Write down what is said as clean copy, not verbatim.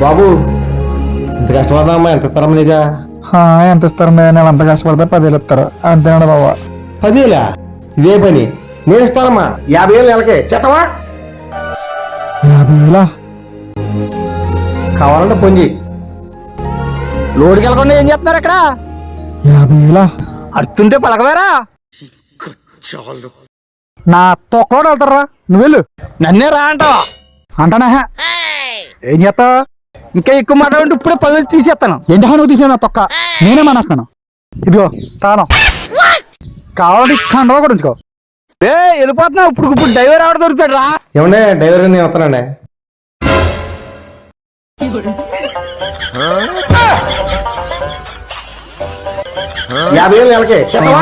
బాబు ఇంత కష్టపడదామా ఎంత ఇస్తారమ్మా నీగా? ఎంత ఇస్తారండి? నేను అంత కష్టపడితే 10,000 ఇస్తారు అంతేనండి బాబా. 10,000? ఇదే పని నేను ఇస్తానమ్మా. 50,000 నెలకే చేతవా? 50,000? కావాలంటే పొంది లోడుకి వెళ్ళకుండా ఏం చేస్తున్నారు అక్కడ? 50,000? అడుతుంటే పలకవేరా? నా తొక్కడు వెళ్తారా? నువ్వు వెళ్ళు. నన్నే రా అంటావా? అంటానా? ఏం చేస్తావు? ఇంకా ఎక్కువ మాట్లాడుంటే ఇప్పుడే 10,000 తీసేస్తాను. ఏంటి నువ్వు తీసే నా తొక్క? నేనే మానేస్తాను. ఇదిగో తాళం. కావాలంటే కండవ కూడా ఉంచుకో. వెళ్ళిపోతున్నావు. ఇప్పుడు డ్రైవర్ ఎవడ దొరుకుతాడు రా? ఏమండే డ్రైవర్ నేను వస్తానండి. యాభై 50,000 నెలకే చేతవా?